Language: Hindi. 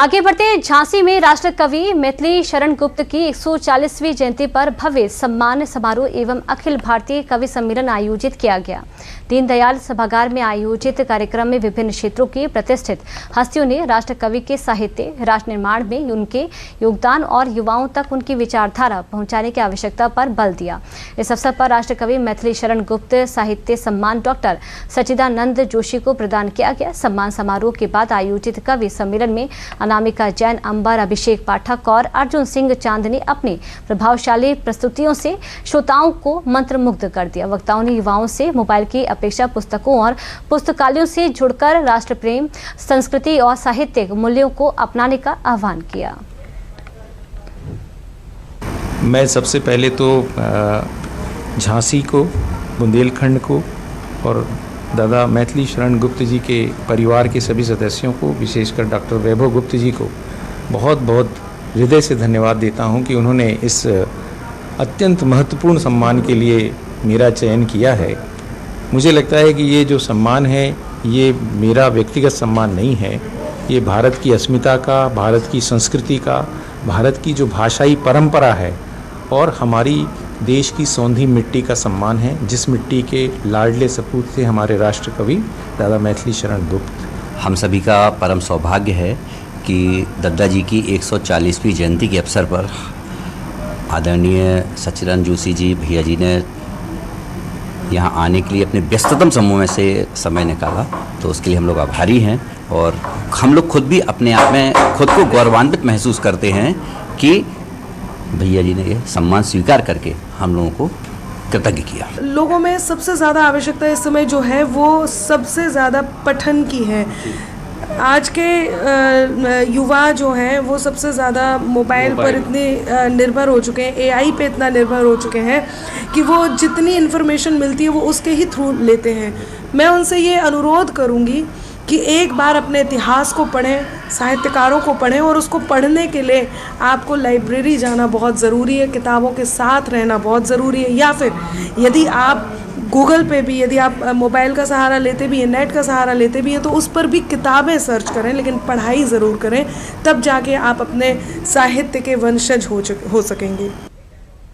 आगे बढ़ते हैं। झांसी में राष्ट्र कवि मैथिली शरण गुप्त की 140वीं जयंती पर भव्य सम्मान समारोह एवं अखिल भारतीय कवि सम्मेलन आयोजित किया गया। दीनदयाल सभागार में आयोजित कार्यक्रम में विभिन्न क्षेत्रों के प्रतिष्ठित हस्तियों ने राष्ट्र कवि के साहित्य, राष्ट्र निर्माण में उनके योगदान और युवाओं तक उनकी विचारधारा पहुंचाने की आवश्यकता पर बल दिया। इस अवसर पर राष्ट्र कवि मैथिली शरण गुप्त साहित्य सम्मान डॉक्टर सच्चिदानंद जोशी को प्रदान किया गया। सम्मान समारोह के बाद आयोजित कवि सम्मेलन में अनामिका जैन, अंबर, अभिषेक पाठक और अर्जुन सिंह चांद ने अपनी प्रभावशाली प्रस्तुतियों से श्रोताओं को मंत्रमुग्ध कर दिया। वक्ताओं ने युवाओं से मोबाइल की अपेक्षा पुस्तकों और पुस्तकालयों से जुड़कर राष्ट्र प्रेम, संस्कृति और साहित्यिक मूल्यों को अपनाने का आह्वान किया। मैं सबसे पहले तो झांसी को, बुंदेलखंड को और दादा मैथिली शरण गुप्त जी के परिवार के सभी सदस्यों को, विशेषकर डॉक्टर वैभव गुप्त जी को बहुत बहुत हृदय से धन्यवाद देता हूं कि उन्होंने इस अत्यंत महत्वपूर्ण सम्मान के लिए मेरा चयन किया है। मुझे लगता है कि ये जो सम्मान है ये मेरा व्यक्तिगत सम्मान नहीं है, ये भारत की अस्मिता का, भारत की संस्कृति का, भारत की जो भाषाई परंपरा है और हमारी देश की सौंधी मिट्टी का सम्मान है, जिस मिट्टी के लाडले सपूत थे हमारे राष्ट्र कवि दादा मैथिली शरण गुप्त। हम सभी का परम सौभाग्य है कि दादा जी की 140वीं जयंती के अवसर पर आदरणीय सच्चिदानंद जोशी जी भैया जी ने यहाँ आने के लिए अपने व्यस्ततम समूह में से समय निकाला, तो उसके लिए हम लोग आभारी हैं। और हम लोग खुद भी अपने आप में खुद को गौरवान्वित महसूस करते हैं कि भैया जी ने ये सम्मान स्वीकार करके हम लोगों को कृतज्ञ किया। लोगों में सबसे ज़्यादा आवश्यकता इस समय जो है वो सबसे ज़्यादा पठन की है। आज के युवा जो हैं वो सबसे ज़्यादा मोबाइल पर इतने निर्भर हो चुके हैं, एआई पे इतना निर्भर हो चुके हैं कि वो जितनी इन्फॉर्मेशन मिलती है वो उसके ही थ्रू लेते हैं। मैं उनसे ये अनुरोध करूँगी कि एक बार अपने इतिहास को पढ़ें, साहित्यकारों को पढ़ें, और उसको पढ़ने के लिए आपको लाइब्रेरी जाना बहुत ज़रूरी है, किताबों के साथ रहना बहुत ज़रूरी है। या फिर यदि आप गूगल पे भी, यदि आप मोबाइल का सहारा लेते भी हैं, नेट का सहारा लेते भी हैं, तो उस पर भी किताबें सर्च करें, लेकिन पढ़ाई ज़रूर करें, तब जाके आप अपने साहित्य के वंशज हो सकेंगे।